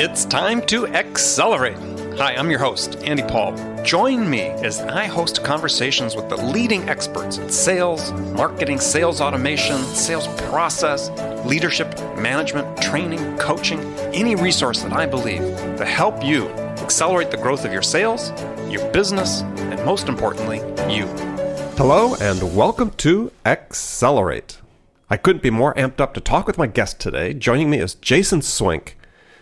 It's time to accelerate. Hi, I'm your host, Andy Paul. Join me as I host conversations with the leading experts in sales, marketing, sales automation, sales process, leadership, management, training, coaching, any resource that I believe to help you accelerate the growth of your sales, your business, and most importantly, you. Hello and welcome to Accelerate. I couldn't be more amped up to talk with my guest today. Joining me is Jason Swenk.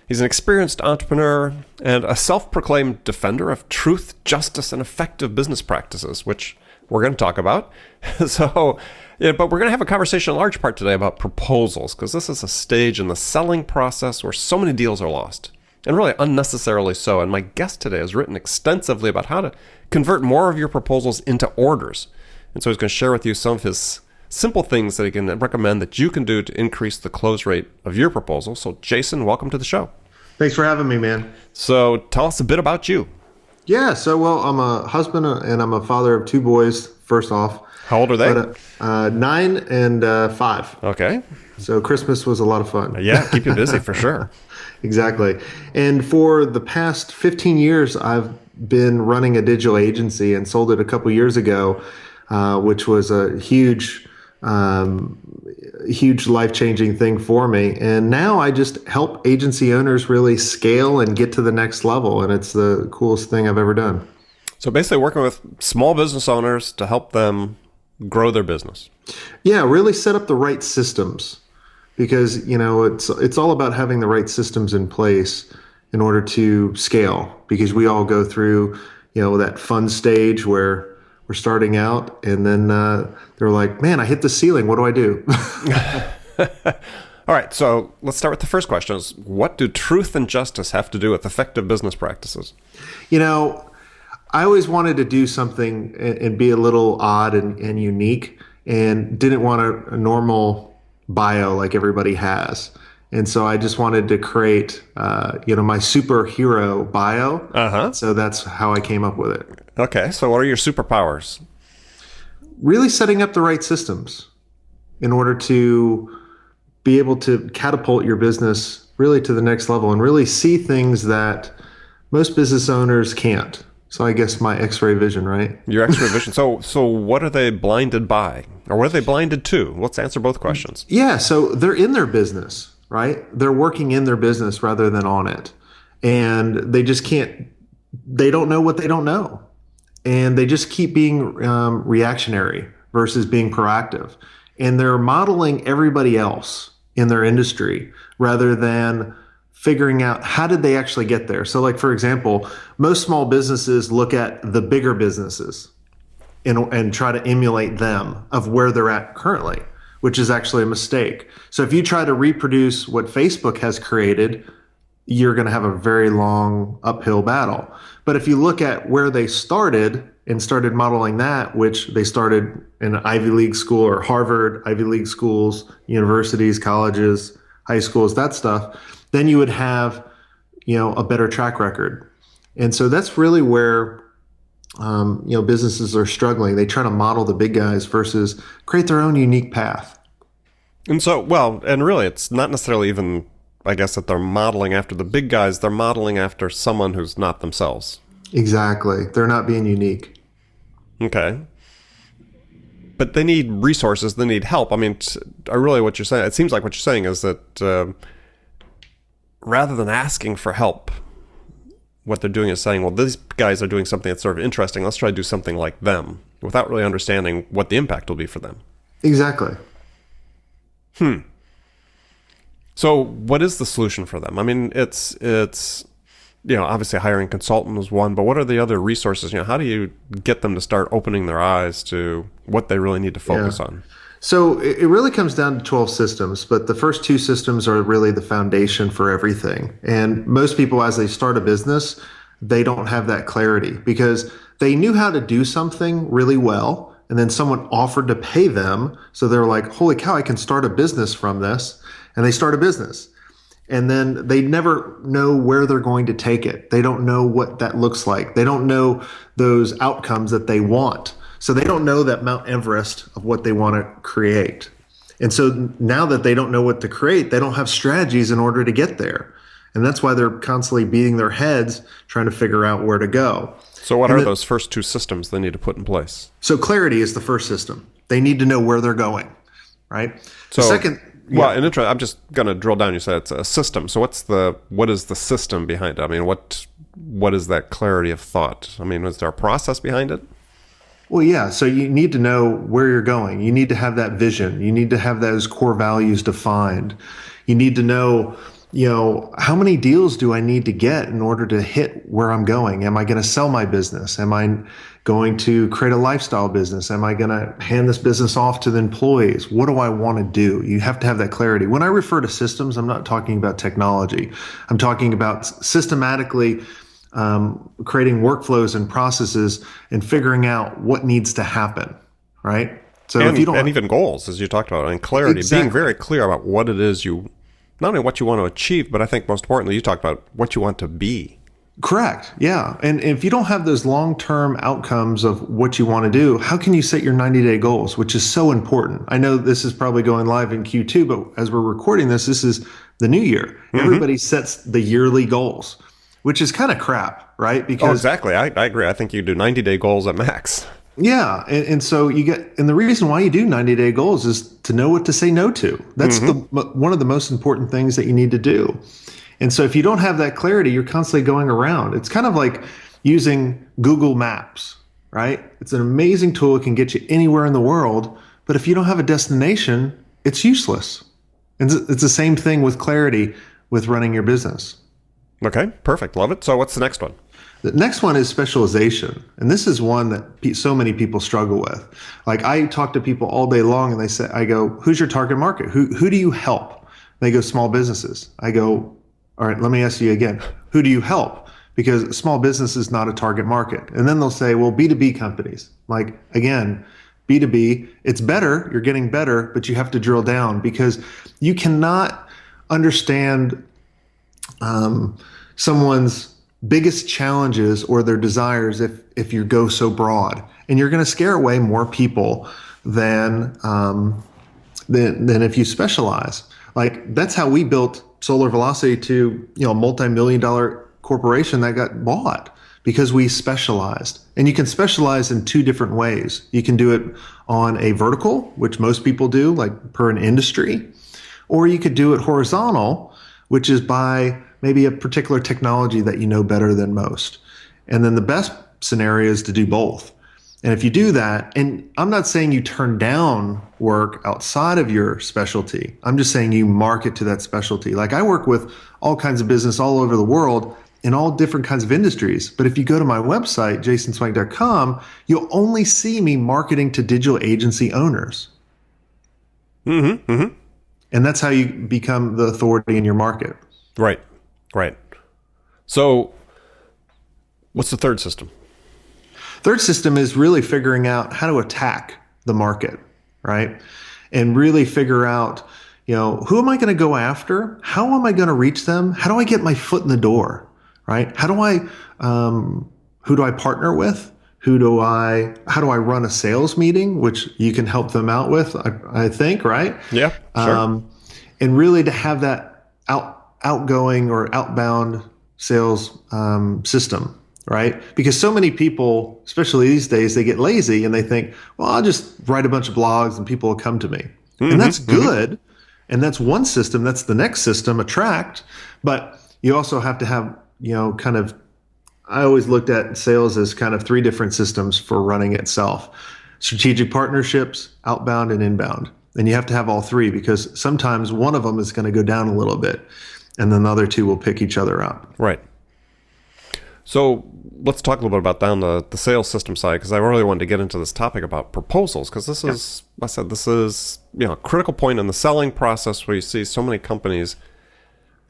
He's an experienced entrepreneur and a self-proclaimed defender of truth, justice, and effective business practices, which we're going to talk about. But we're going to have a conversation in large part today about proposals, because this is a stage in the selling process where so many deals are lost, and really unnecessarily so. And my guest today has written extensively about how to convert more of your proposals into orders. And so he's going to share with you some of his simple things that he can recommend that you can do to increase the close rate of your proposal. So Jason, welcome to the show. Thanks for having me, man. So tell us a bit about you. Yeah, I'm a husband and I'm a father of two boys, first off. How old are they? 9 and 5. Okay. So Christmas was a lot of fun. Yeah, keep you busy for sure. Exactly. And for the past 15 years, I've been running a digital agency and sold it a couple years ago, which was a huge life-changing thing for me. And now I just help agency owners really scale and get to the next level. And it's the coolest thing I've ever done. So basically working with small business owners to help them grow their business. Yeah, really set up the right systems, because, it's all about having the right systems in place in order to scale, because we all go through, that fun stage where we're starting out, and then they're like, man, I hit the ceiling. What do I do? All right, so let's start with the first question. Is what do truth and justice have to do with effective business practices? I always wanted to do something and be a little odd and unique, and didn't want a normal bio like everybody has. And so I just wanted to create, my superhero bio. Uh-huh. So that's how I came up with it. Okay, so what are your superpowers? Really setting up the right systems in order to be able to catapult your business really to the next level and really see things that most business owners can't. So I guess my X-ray vision, right? Your X-ray vision. So what are they blinded by? Or what are they blinded to? Let's answer both questions. Yeah, so they're in their business, right? They're working in their business rather than on it. And they just they don't know what they don't know. And they just keep being reactionary versus being proactive. And they're modeling everybody else in their industry rather than figuring out how did they actually get there. So like, for example, most small businesses look at the bigger businesses and try to emulate them of where they're at currently, which is actually a mistake. So if you try to reproduce what Facebook has created, you're going to have a very long uphill battle. But if you look at where they started and started modeling that, which they started in an Ivy League school or Harvard, Ivy League schools, universities, colleges, high schools, that stuff, then you would have, a better track record. And so that's really where, businesses are struggling. They try to model the big guys versus create their own unique path. And so, and really it's not necessarily even, I guess, that they're modeling after the big guys. They're modeling after someone who's not themselves. Exactly. They're not being unique. Okay. But they need resources. They need help. I mean, what you're saying, it seems like what you're saying is that rather than asking for help, what they're doing is saying, well, these guys are doing something that's sort of interesting. Let's try to do something like them, without really understanding what the impact will be for them. Exactly. So what is the solution for them? I mean, it's obviously hiring a consultant is one, but what are the other resources? How do you get them to start opening their eyes to what they really need to focus on? So it really comes down to 12 systems, but the first 2 systems are really the foundation for everything. And most people, as they start a business, they don't have that clarity because they knew how to do something really well, and then someone offered to pay them. So they're like, holy cow, I can start a business from this. And they start a business. And then they never know where they're going to take it. They don't know what that looks like. They don't know those outcomes that they want. So they don't know that Mount Everest of what they want to create. And so now that they don't know what to create, they don't have strategies in order to get there. And that's why they're constantly beating their heads trying to figure out where to go. So what are those first two systems they need to put in place? So clarity is the first system. They need to know where they're going, right? So, the second, well, and I'm just going to drill down. You said it's a system. So what is the system behind it? I mean, what is that clarity of thought? I mean, is there a process behind it? well, yeah. So you need to know where you're going. You need to have that vision. You need to have those core values defined. You need to know, how many deals do I need to get in order to hit where I'm going? Am I going to sell my business? Am I going to create a lifestyle business? Am I going to hand this business off to the employees? What do I want to do? You have to have that clarity. When I refer to systems, I'm not talking about technology. I'm talking about systematically creating workflows and processes and figuring out what needs to happen, right? So and, if you don't, and even goals, as you talked about, and clarity, Exactly. being very clear about what it is not only what you want to achieve, but I think most importantly, you talked about what you want to be. Correct. Yeah. And if you don't have those long-term outcomes of what you want to do, how can you set your 90-day goals, which is so important? I know this is probably going live in Q2, but as we're recording this is the new year. Mm-hmm. Everybody sets the yearly goals, which is kind of crap, right? Because exactly. I agree. I think you do 90-day goals at max. Yeah. And so and the reason why you do 90-day goals is to know what to say no to. That's one of the most important things that you need to do. And so if you don't have that clarity, you're constantly going around. It's kind of like using Google Maps, right? It's an amazing tool. It can get you anywhere in the world. But if you don't have a destination, it's useless. And it's the same thing with clarity with running your business. Okay, perfect. Love it. So what's the next one? The next one is specialization. And this is one that so many people struggle with. Like I talk to people all day long and I go, who's your target market? Who do you help? They go, small businesses. I go, all right, let me ask you again, who do you help? Because small business is not a target market. And then they'll say, well, B2B companies. Like, again, B2B, it's better, you're getting better, but you have to drill down because you cannot understand someone's biggest challenges or their desires if you go so broad. And you're going to scare away more people than if you specialize. Like, that's how we built Solar Velocity to, a multi-million-dollar corporation that got bought because we specialized. And you can specialize in two different ways. You can do it on a vertical, which most people do, like per an industry, or you could do it horizontal, which is by maybe a particular technology that you know better than most. And then the best scenario is to do both. And if you do that, and I'm not saying you turn down work outside of your specialty, I'm just saying you market to that specialty. Like I work with all kinds of business all over the world in all different kinds of industries. But if you go to my website, jasonswenk.com, you'll only see me marketing to digital agency owners. Mm-hmm. Mm-hmm. And that's how you become the authority in your market. Right. Right. So what's the third system? Third system is really figuring out how to attack the market, right? And really figure out, who am I going to go after? How am I going to reach them? How do I get my foot in the door, right? Who do I partner with? How do I run a sales meeting, which you can help them out with, I think, right? Yeah, sure. And really to have that outgoing or outbound sales system, right? Because so many people, especially these days, they get lazy and they think, well, I'll just write a bunch of blogs and people will come to me. Mm-hmm, and that's good. Mm-hmm. And that's one system. That's the next system, attract. But you also have to have, I always looked at sales as kind of three different systems for running itself. Strategic partnerships, outbound, and inbound. And you have to have all three because sometimes one of them is going to go down a little bit and then the other two will pick each other up. Right. So let's talk a little bit about down the sales system side, because I really wanted to get into this topic about proposals, because this is a critical point in the selling process where you see so many companies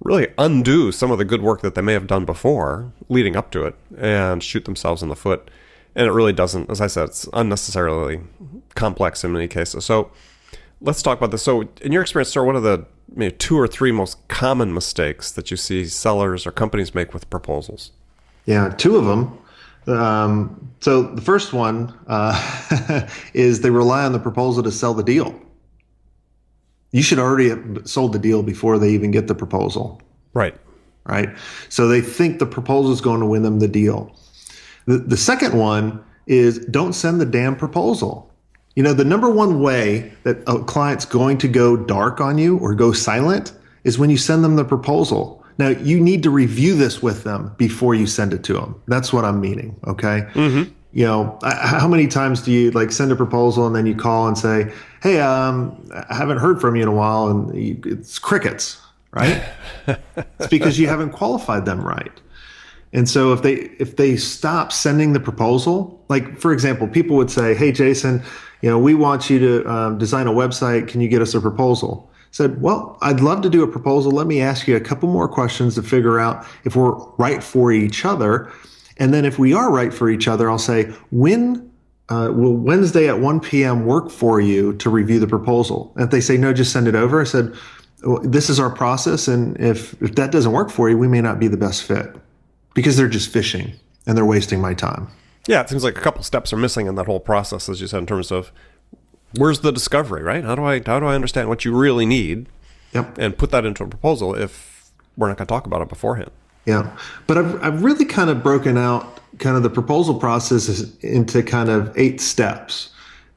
really undo some of the good work that they may have done before leading up to it and shoot themselves in the foot. And it really doesn't, as I said, it's unnecessarily complex in many cases. So let's talk about this. So in your experience, sir, what are the maybe two or three most common mistakes that you see sellers or companies make with proposals? Yeah, two of them. So the first one is they rely on the proposal to sell the deal. You should already have sold the deal before they even get the proposal. Right. right? So they think the proposal is going to win them the deal. The second one is don't send the damn proposal. You know, the number one way that a client's going to go dark on you or go silent is when you send them the proposal. Now, you need to review this with them before you send it to them. That's what I'm meaning, okay? Mm-hmm. You know, how many times do you like send a proposal and then you call and say, hey, I haven't heard from you in a while, and it's crickets, right? It's because you haven't qualified them right. And so if they stop sending the proposal, like for example, people would say, hey, Jason, you know, we want you to design a website. Can you get us a proposal? I said, well, I'd love to do a proposal. Let me ask you a couple more questions to figure out if we're right for each other. And then if we are right for each other, I'll say, when will Wednesday at 1 p.m. work for you to review the proposal? And if they say, no, just send it over. I said, well, this is our process. And if that doesn't work for you, we may not be the best fit, because they're just fishing and they're wasting my time. Yeah, it seems like a couple steps are missing in that whole process, as you said, in terms of where's the discovery, right? How do I understand what you really need, yep, and put that into a proposal if we're not going to talk about it beforehand? Yeah, but I've really kind of broken out kind of the proposal process into kind of 8 steps,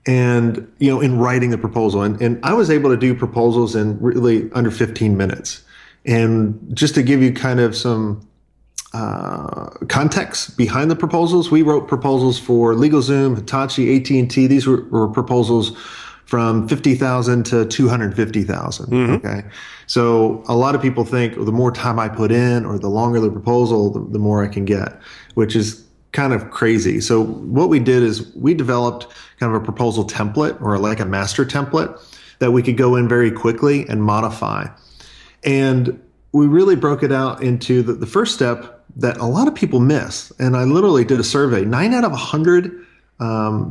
and you know, in writing the proposal, and I was able to do proposals in really under 15 minutes. And just to give you kind of some context behind the proposals, we wrote proposals for LegalZoom, Hitachi, AT&T. These were proposals from 50,000 to 250,000. Mm-hmm. Okay. So a lot of people think the more time I put in or the longer the proposal, the more I can get, which is kind of crazy. So what we did is we developed kind of a proposal template, or like a master template, that we could go in very quickly and modify. And we really broke it out into the first step that a lot of people miss. And I literally did a survey. 9 out of 100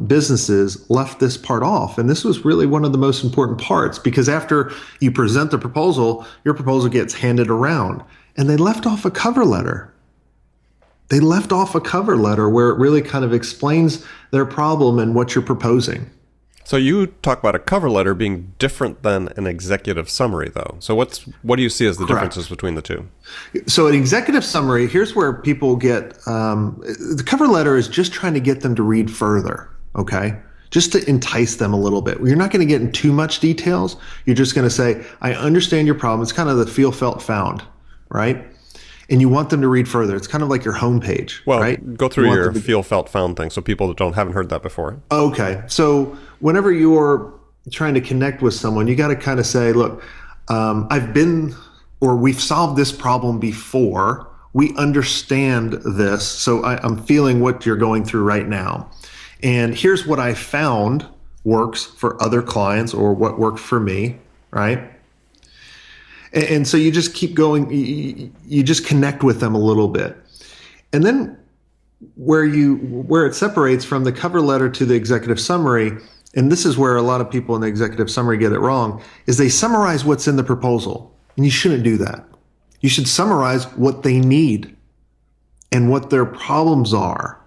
businesses left this part off. And this was really one of the most important parts, because after you present the proposal, your proposal gets handed around. And they left off a cover letter. They left off a cover letter where it really kind of explains their problem and what you're proposing. So you talk about a cover letter being different than an executive summary, though. So what do you see as the Correct. differences between the two? So an executive summary, here's where people get, the cover letter is just trying to get them to read further, okay? Just to entice them a little bit. You're not going to get in too much details. You're just going to say, I understand your problem. It's kind of the feel, felt, found, right? And you want them to read further. It's kind of like your homepage, well, right? Go through your feel, felt, found thing so people that haven't heard that before. Okay. So whenever you're trying to connect with someone, you got to kind of say, look, we've solved this problem before. We understand this. So I'm feeling what you're going through right now. And here's what I found works for other clients, or what worked for me, right? And so you just keep going, you just connect with them a little bit. And then where it separates from the cover letter to the executive summary, and this is where a lot of people in the executive summary get it wrong, is they summarize what's in the proposal. And you shouldn't do that. You should summarize what they need and what their problems are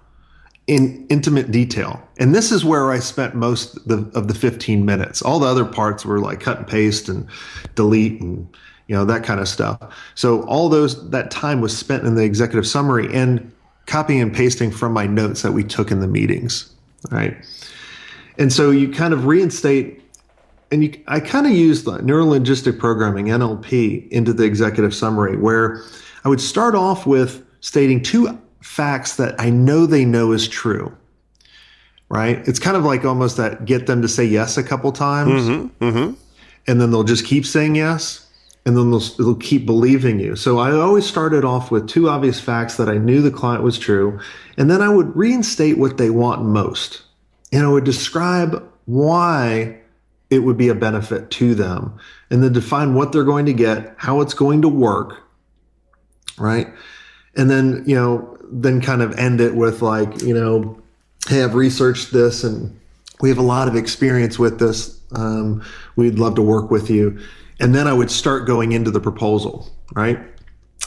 in intimate detail. And this is where I spent most of the 15 minutes. All the other parts were like cut and paste and delete and that kind of stuff. So all that time was spent in the executive summary and copying and pasting from my notes that we took in the meetings, right? And so you kind of reinstate, and I kind of used the neuro-linguistic programming, NLP, into the executive summary, where I would start off with stating 2 facts that I know they know is true, right? It's kind of like almost that get them to say yes a couple times, mm-hmm, mm-hmm. And then they'll just keep saying yes. And then they'll keep believing you. So I always started off with 2 obvious facts that I knew the client was true. And then I would reinstate what they want most. And I would describe why it would be a benefit to them. And then define what they're going to get, how it's going to work, right? And then, then kind of end it with like, hey, I've researched this and we have a lot of experience with this. We'd love to work with you. And then I would start going into the proposal, right?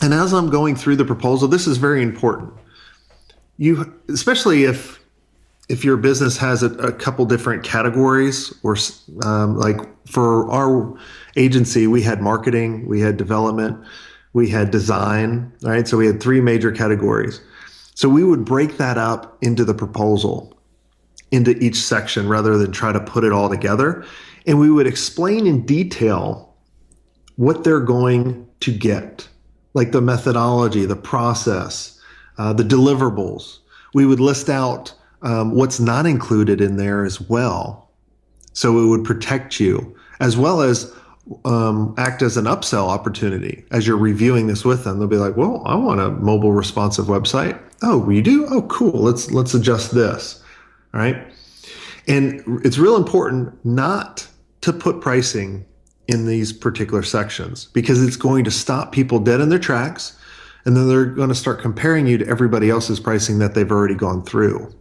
And as I'm going through the proposal, this is very important. Especially if your business has a couple different categories, or like for our agency, we had marketing, we had development, we had design, right? So we had three major categories. So we would break that up into the proposal, into each section, rather than try to put it all together. And we would explain in detail what they're going to get, like the methodology, the process, the deliverables. We would list out what's not included in there as well. So it would protect you, as well as act as an upsell opportunity. As you're reviewing this with them, they'll be like, well, I want a mobile responsive website. Oh, you do? Oh, cool. Let's adjust this. All right. And it's real important not to put pricing in these particular sections, because it's going to stop people dead in their tracks. And then they're going to start comparing you to everybody else's pricing that they've already gone through.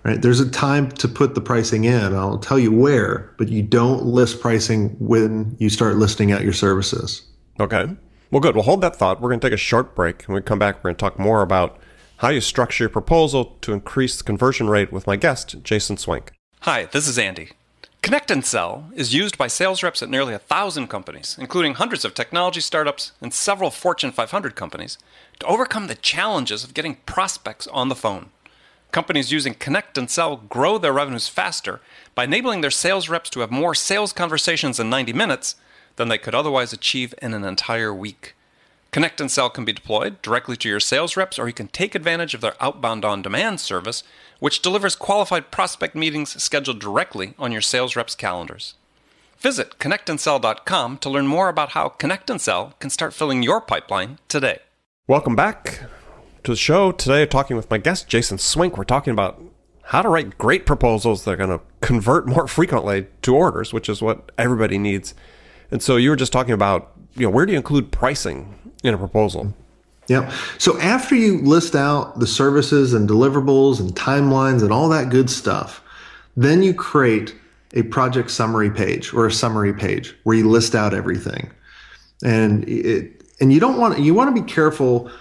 Right? There's a time to put the pricing in. I'll tell you where, but you don't list pricing when you start listing out your services. Okay. Well, good. We'll hold that thought. We're going to take a short break. When we come back, we're going to talk more about how you structure your proposal to increase the conversion rate with my guest, Jason Swenk. Hi, this is Andy. Connect and Sell is used by sales reps at nearly 1,000 companies, including hundreds of technology startups and several Fortune 500 companies, to overcome the challenges of getting prospects on the phone. Companies using Connect and Sell grow their revenues faster by enabling their sales reps to have more sales conversations in 90 minutes than they could otherwise achieve in an entire week. Connect and Sell can be deployed directly to your sales reps, or you can take advantage of their outbound on-demand service, which delivers qualified prospect meetings scheduled directly on your sales reps' calendars. Visit connectandsell.com to learn more about how Connect and Sell can start filling your pipeline today. Welcome back to the show. Today, talking with my guest, Jason Swenk. We're talking about how to write great proposals that are going to convert more frequently to orders, which is what everybody needs. And so you were just talking about, where do you include pricing in a proposal? Yeah. So after you list out the services and deliverables and timelines and all that good stuff, then you create a project summary page or a summary page where you list out everything. And you want to be careful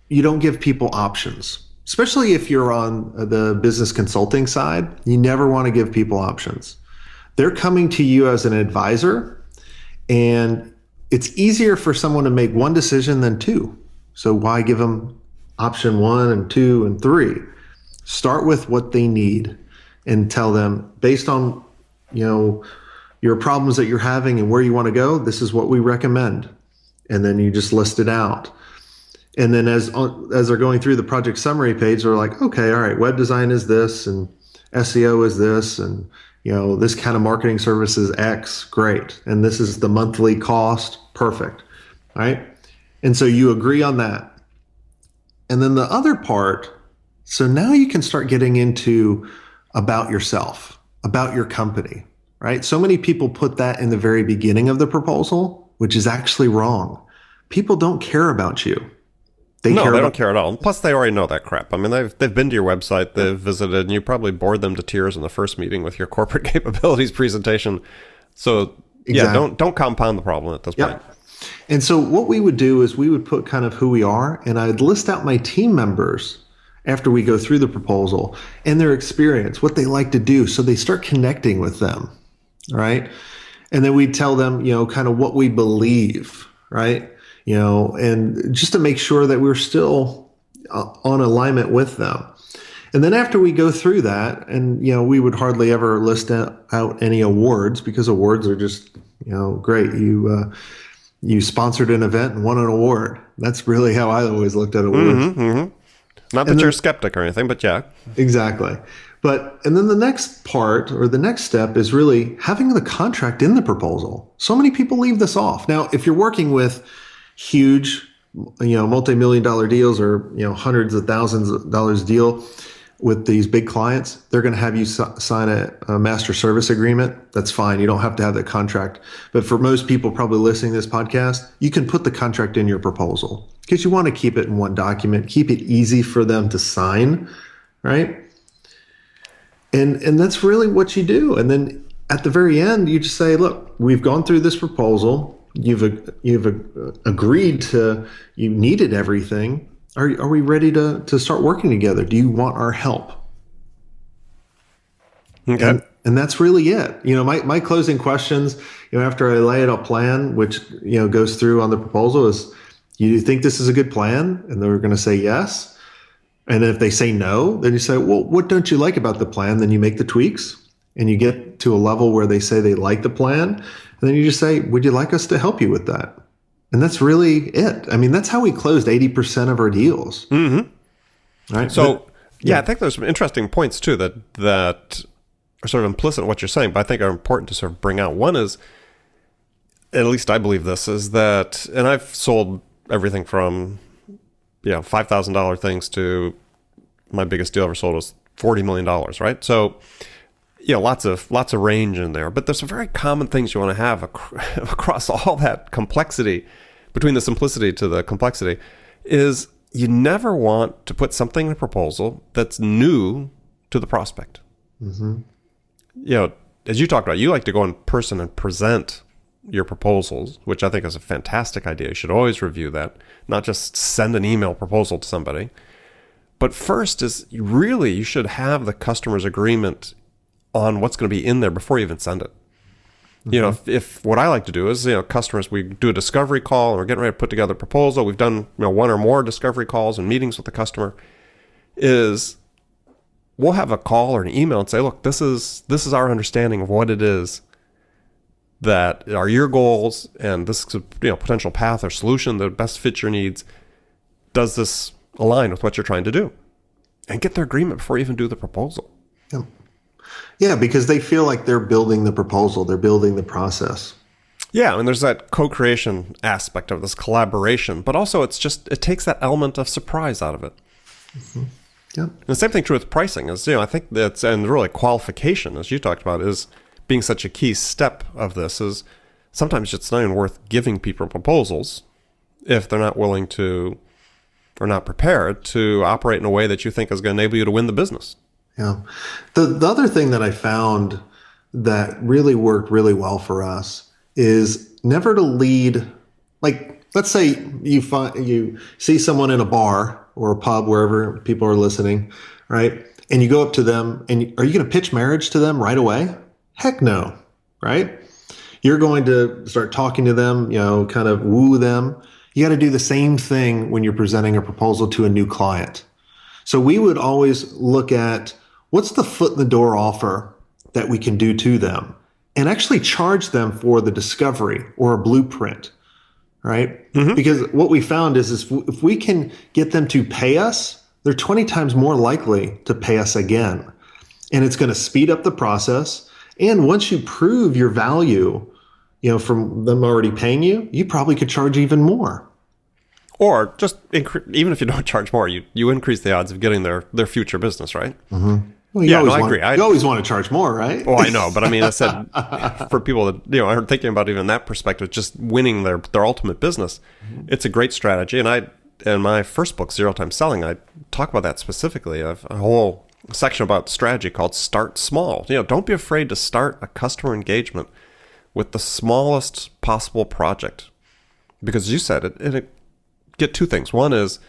you don't give people options, especially if you're on the business consulting side. You never want to give people options. They're coming to you as an advisor, and it's easier for someone to make one decision than two. So why give them option 1 and 2 and 3? Start with what they need and tell them, based on, your problems that you're having and where you want to go, this is what we recommend. And then you just list it out. And then as they're going through the project summary page, they're like, okay, all right, web design is this, and SEO is this, and this kind of marketing service is X, great. And this is the monthly cost, perfect. All right. And so you agree on that. And then the other part, so now you can start getting into about yourself, about your company, right? So many people put that in the very beginning of the proposal, which is actually wrong. People don't care about you. They don't care at all. Plus, they already know that crap. I mean, they've been to your website, they've visited, and you probably bored them to tears in the first meeting with your corporate capabilities presentation. So, exactly. Don't compound the problem at this point. And so what we would do is we would put kind of who we are, and I'd list out my team members after we go through the proposal and their experience, what they like to do, so they start connecting with them, right? And then we'd tell them, kind of what we believe, right? And just to make sure that we're still on alignment with them. And then after we go through that, and, we would hardly ever list out any awards, because awards are just, great. You sponsored an event and won an award. That's really how I always looked at awards. Mm-hmm, mm-hmm. Not that you're a skeptic or anything, but yeah. Exactly. And then the next part, or the next step, is really having the contract in the proposal. So many people leave this off. Now, if you're working with huge, multi-million dollar deals, or, hundreds of thousands of dollars deal with these big clients, they're going to have you sign a master service agreement. That's fine. You don't have to have that contract. But for most people probably listening to this podcast, you can put the contract in your proposal, because you want to keep it in one document, keep it easy for them to sign, right? And that's really what you do. And then at the very end, you just say, look, we've gone through this proposal. You've agreed to, you needed everything. Are we ready to start working together? Do you want our help? Okay. And that's really it. My closing questions, after I lay out a plan, which, goes through on the proposal is, you think this is a good plan? And they're going to say yes. And if they say no, then you say, well, what don't you like about the plan? Then you make the tweaks and you get to a level where they say they like the plan. And then you just say, would you like us to help you with that? And that's really it. I mean, that's how we closed 80% of our deals. Mm-hmm. Right. So, I think there's some interesting points too that are sort of implicit in what you're saying, but I think are important to sort of bring out. One is, at least I believe this, is that, and I've sold everything from, $5,000 things to my biggest deal ever sold was $40 million, right? So, lots of range in there, but there's some very common things you want to have across all that complexity, between the simplicity to the complexity, is you never want to put something in a proposal that's new to the prospect. Mm-hmm. As you talked about, you like to go in person and present your proposals, which I think is a fantastic idea. You should always review that, not just send an email proposal to somebody. But first is you should have the customer's agreement on what's going to be in there before you even send it. Mm-hmm. If what I like to do is, customers, we do a discovery call and we're getting ready to put together a proposal. We've done, one or more discovery calls and meetings with the customer, is we'll have a call or an email and say, look, this is our understanding of what it is that are your goals, and this is a potential path or solution that best fits your needs. Does this align with what you're trying to do? And get their agreement before you even do the proposal. Yeah, because they feel like they're building the proposal, they're building the process. Yeah, and there's that co-creation aspect of this collaboration, but also it takes that element of surprise out of it. Mm-hmm. Yeah. And the same thing true with pricing is, I think that's, and really qualification, as you talked about, is being such a key step of this, is sometimes it's not even worth giving people proposals if they're not willing to, or not prepared to operate in a way that you think is going to enable you to win the business. Yeah. The other thing that I found that really worked really well for us is never to lead, like, let's say you see someone in a bar or a pub, wherever people are listening, right? And you go up to them and are you going to pitch marriage to them right away? Heck no, right? You're going to start talking to them, kind of woo them. You got to do the same thing when you're presenting a proposal to a new client. So we would always look at what's the foot in the door offer that we can do to them and actually charge them for the discovery or a blueprint, right? Mm-hmm. Because what we found is if we can get them to pay us, they're 20 times more likely to pay us again. And it's going to speed up the process. And once you prove your value, from them already paying you, you probably could charge even more. Or just even if you don't charge more, you increase the odds of getting their future business, right? Mm-hmm. Well, I agree. You always want to charge more, right? Oh, I know. But I mean, I said for people that, aren't thinking about even that perspective, just winning their ultimate business, mm-hmm. It's a great strategy. And in my first book, Zero Time Selling, I talk about that specifically. I have a whole section about strategy called Start Small. Don't be afraid to start a customer engagement with the smallest possible project. Because as you said, it get two things. One is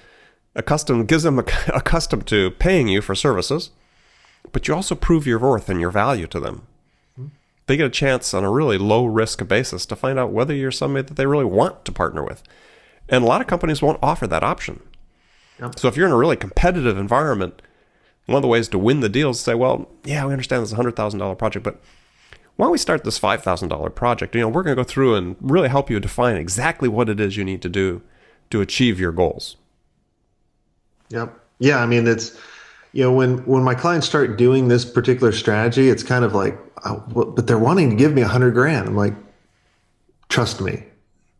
gives them accustomed to paying you for services, but you also prove your worth and your value to them. Mm-hmm. They get a chance on a really low risk basis to find out whether you're somebody that they really want to partner with. And a lot of companies won't offer that option. Yep. So if you're in a really competitive environment, one of the ways to win the deal is to say, well, yeah, we understand this is a $100,000 project, but why don't we start this $5,000 project? We're going to go through and really help you define exactly what it is you need to do to achieve your goals. Yep. Yeah. I mean, it's, when my clients start doing this particular strategy, it's kind of like, but they're wanting to give me $100,000. I'm like, trust me.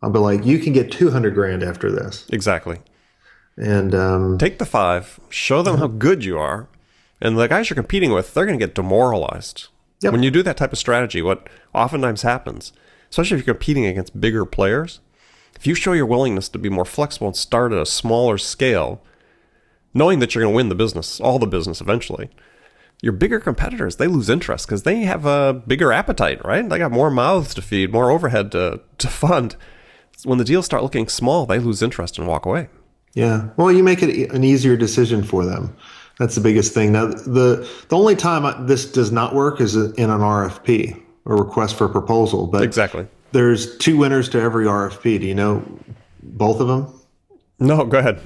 I'll be like, you can get $200,000 after this. Exactly. And take the 5, show them how good you are. And the guys you're competing with, they're going to get demoralized. Yep. When you do that type of strategy, what oftentimes happens, especially if you're competing against bigger players, if you show your willingness to be more flexible and start at a smaller scale, knowing that you're going to win the business, all the business eventually, your bigger competitors, they lose interest because they have a bigger appetite, right? They got more mouths to feed, more overhead to fund. When the deals start looking small, they lose interest and walk away. Yeah. Well, you make it an easier decision for them. That's the biggest thing. Now, the only time this does not work is in an RFP, or request for proposal. But Exactly. there's two winners to every RFP. Do you know both of them? No, go ahead.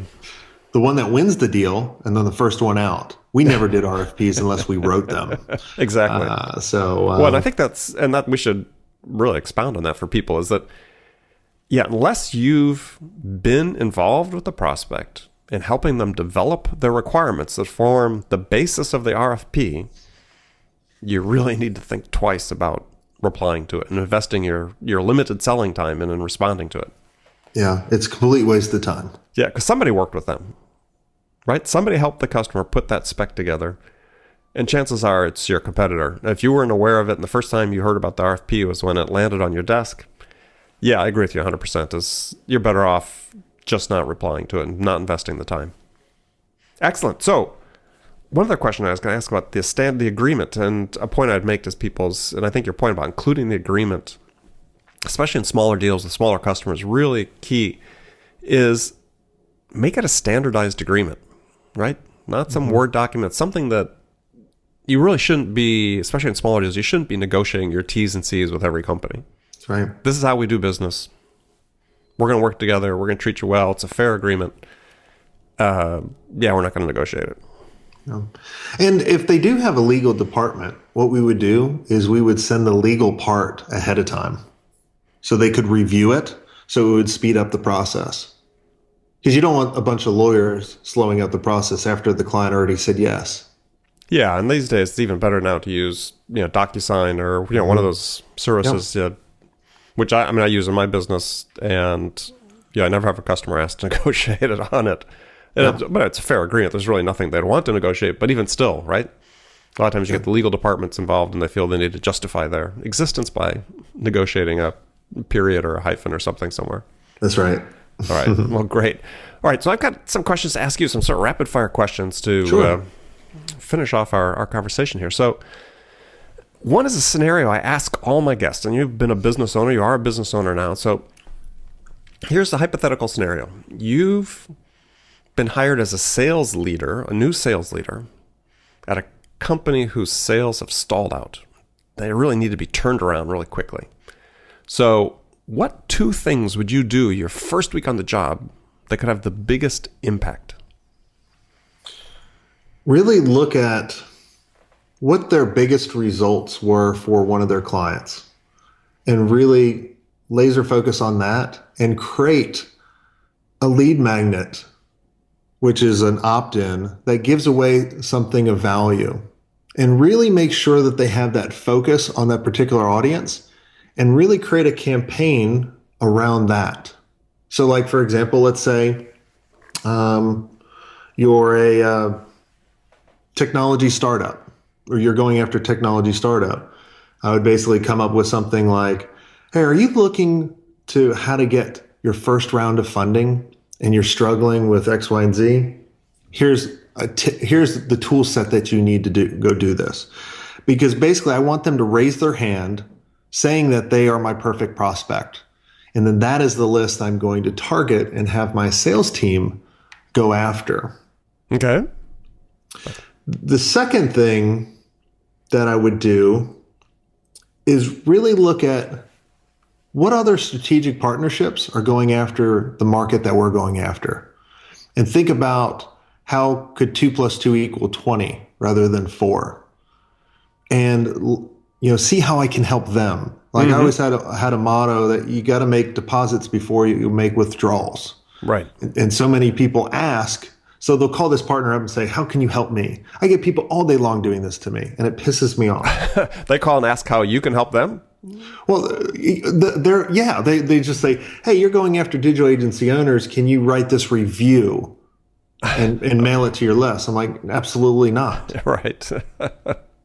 The one that wins the deal, and then the first one out. We never did RFPs unless we wrote them. Exactly. Well, and I think that we should really expound on that for people, is that, yeah, unless you've been involved with the prospect in helping them develop their requirements that form the basis of the RFP, you really need to think twice about replying to it and investing your limited selling time in responding to it. Yeah, it's a complete waste of time. Yeah, because somebody worked with them, right? Somebody helped the customer put that spec together, and chances are it's your competitor. If you weren't aware of it and the first time you heard about the RFP was when it landed on your desk, yeah, I agree with you 100%. You're better off just not replying to it and not investing the time. Excellent. So one other question I was going to ask about the agreement, and a point I'd make to people's, and I think your point about including the agreement, especially in smaller deals with smaller customers, really key, is make it a standardized agreement, right? Not some Word document, something that you really shouldn't be, especially in smaller deals, you shouldn't be negotiating your T's and C's with every company. That's right. This is how we do business. We're going to work together. We're going to treat you well. It's a fair agreement. Yeah, we're not going to negotiate it. No. And if they do have a legal department, what we would do is we would send the legal part ahead of time so they could review it, so it would speed up the process. Because you don't want a bunch of lawyers slowing up the process after the client already said yes. Yeah, and these days it's even better now to use, DocuSign or one of those services, which I use in my business, and I never have a customer ask to negotiate it on it. But it's a fair agreement. There's really nothing they'd want to negotiate, but even still, right? A lot of times you get the legal departments involved and they feel they need to justify their existence by negotiating a period or a hyphen or something somewhere. That's right. All right. Well, great. All right. So I've got some questions to ask you, some sort of rapid fire questions to finish off our conversation here. So one is a scenario I ask all my guests, and you've been a business owner. You are a business owner now. So here's the hypothetical scenario. You've been hired as a sales leader, a new sales leader, at a company whose sales have stalled out. They really need to be turned around really quickly. So what two things would you do your first week on the job that could have the biggest impact? Really look at what their biggest results were for one of their clients and really laser focus on that and create a lead magnet, which is an opt-in that gives away something of value, and really make sure that they have that focus on that particular audience and really create a campaign around that. So like, for example, let's say you're a technology startup, or you're going after technology startup. I would basically come up with something like, hey, are you looking to how to get your first round of funding and you're struggling with X, Y, and Z? Here's the tool set that you need to go do this. Because basically I want them to raise their hand saying that they are my perfect prospect. And then that is the list I'm going to target and have my sales team go after. Okay. The second thing that I would do is really look at what other strategic partnerships are going after the market that we're going after, and think about how could 2 + 2 = 20 rather than 4, and see how I can help them. Like I always had a motto that you got to make deposits before you make withdrawals. Right. And so many people ask, so they'll call this partner up and say, how can you help me? I get people all day long doing this to me, and it pisses me off. They call and ask how you can help them? Well, they just say, hey, you're going after digital agency owners. Can you write this review and mail it to your list? I'm like, absolutely not. Right.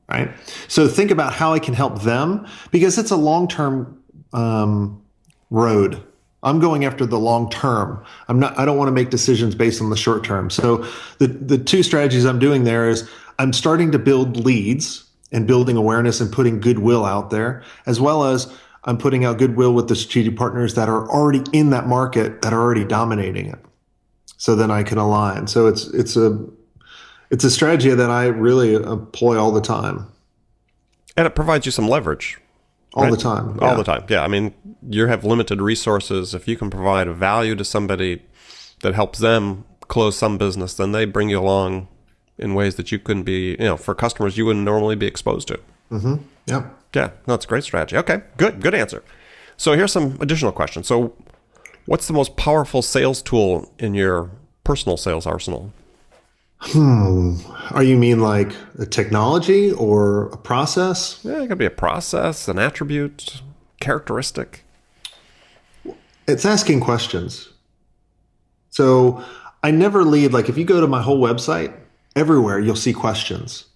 Right. So think about how I can help them, because it's a long-term road. I'm going after the long term. I don't want to make decisions based on the short term. So the two strategies I'm doing there is I'm starting to build leads and building awareness and putting goodwill out there, as well as I'm putting out goodwill with the strategic partners that are already in that market, that are already dominating it. So then I can align. So It's a strategy that I really employ all the time. And it provides you some leverage. All right? the time. All Yeah. the time. Yeah. I mean, you have limited resources. If you can provide a value to somebody that helps them close some business, then they bring you along in ways that you couldn't be, for customers you wouldn't normally be exposed to. Mm-hmm. Yep. Yeah. No, it's a great strategy. Okay. Good. Good answer. So here's some additional questions. So what's the most powerful sales tool in your personal sales arsenal? Are you mean like a technology or a process? Yeah, it could be a process, an attribute, characteristic. It's asking questions. So I never lead, like if you go to my whole website, everywhere you'll see questions.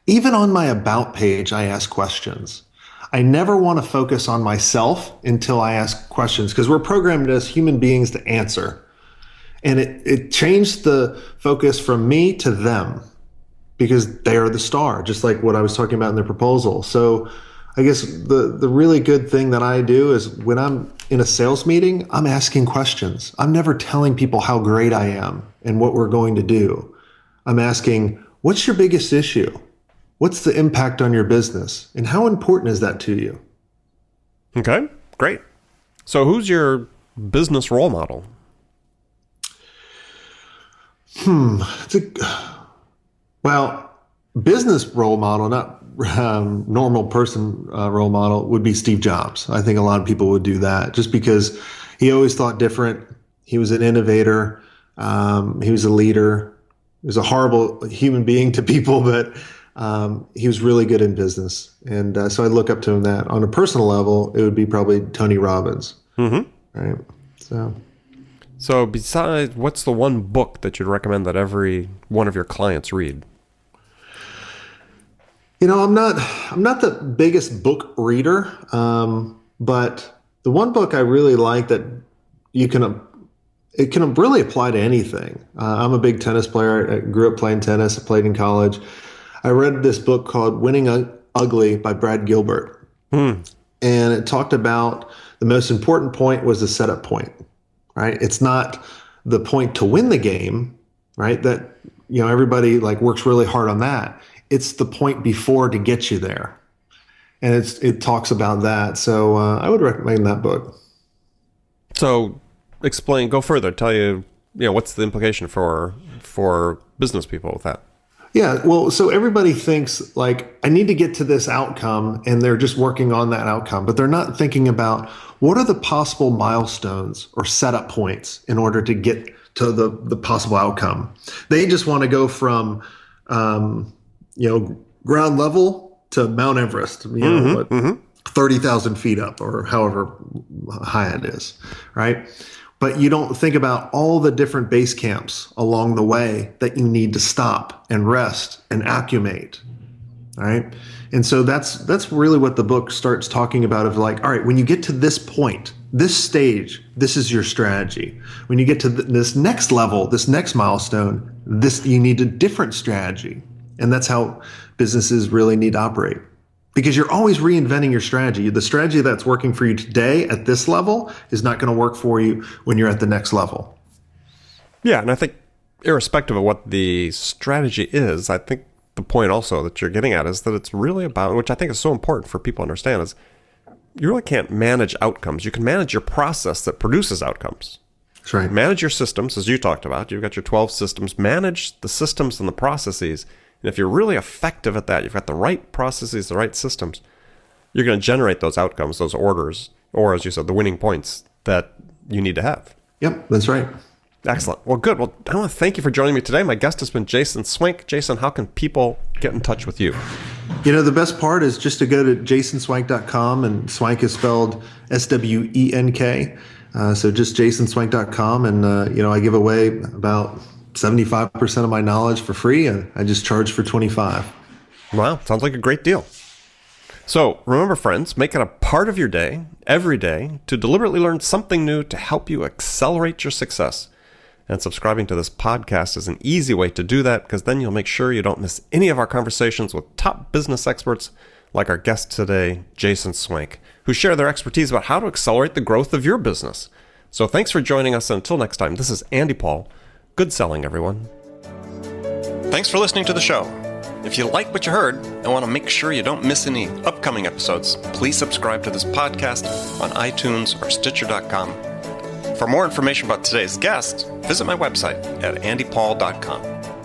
Even on my about page, I ask questions. I never want to focus on myself until I ask questions because we're programmed as human beings to answer. And it changed the focus from me to them because they are the star, just like what I was talking about in the proposal. So I guess the really good thing that I do is when I'm in a sales meeting, I'm asking questions. I'm never telling people how great I am and what we're going to do. I'm asking, what's your biggest issue? What's the impact on your business? And how important is that to you? Okay, great. So who's your business role model? Well, business role model, not normal person role model, would be Steve Jobs. I think a lot of people would do that just because he always thought different. He was an innovator. He was a leader. He was a horrible human being to people, but he was really good in business. And so I look up to him that. On a personal level, it would be probably Tony Robbins. Mm-hmm. Right. So besides, what's the one book that you'd recommend that every one of your clients read? I'm not the biggest book reader, but the one book I really like that it can really apply to anything. I'm a big tennis player. I grew up playing tennis. I played in college. I read this book called Winning Ugly by Brad Gilbert. And it talked about the most important point was the setup point, right? It's not the point to win the game, right? That, everybody like works really hard on that. It's the point before to get you there. And it talks about that. So I would recommend that book. So go further. Tell you, what's the implication for business people with that? Yeah, well, so everybody thinks like I need to get to this outcome and they're just working on that outcome, but they're not thinking about what are the possible milestones or setup points in order to get to the possible outcome. They just want to go from, ground level to Mount Everest, 30,000 feet up or however high it is, right? But you don't think about all the different base camps along the way that you need to stop and rest and accumate, all right? And so that's really what the book starts talking about of like, all right, when you get to this point, this stage, this is your strategy. When you get to this next level, this next milestone, you need a different strategy. And that's how businesses really need to operate. Because you're always reinventing your strategy. The strategy that's working for you today at this level is not going to work for you when you're at the next level. Yeah, and I think irrespective of what the strategy is, I think the point also that you're getting at is that it's really about, which I think is so important for people to understand, is you really can't manage outcomes. You can manage your process that produces outcomes. That's right. Manage your systems, as you talked about. You've got your 12 systems. Manage the systems and the processes. And if you're really effective at that, you've got the right processes, the right systems, you're going to generate those outcomes, those orders, or as you said, the winning points that you need to have. Yep, that's right. Excellent. Well, good. Well, I want to thank you for joining me today. My guest has been Jason Swenk. Jason, how can people get in touch with you? The best part is just to go to jasonswenk.com, and Swenk is spelled Swenk. So just jasonswenk.com, and I give away about 75% of my knowledge for free, and I just charge for 25. Wow, sounds like a great deal. So remember, friends, make it a part of your day, every day, to deliberately learn something new to help you accelerate your success. And subscribing to this podcast is an easy way to do that, because then you'll make sure you don't miss any of our conversations with top business experts like our guest today, Jason Swenk, who share their expertise about how to accelerate the growth of your business. So thanks for joining us. And until next time, this is Andy Paul. Good selling, everyone. Thanks for listening to the show. If you like what you heard and want to make sure you don't miss any upcoming episodes, please subscribe to this podcast on iTunes or Stitcher.com. For more information about today's guest, visit my website at andypaul.com.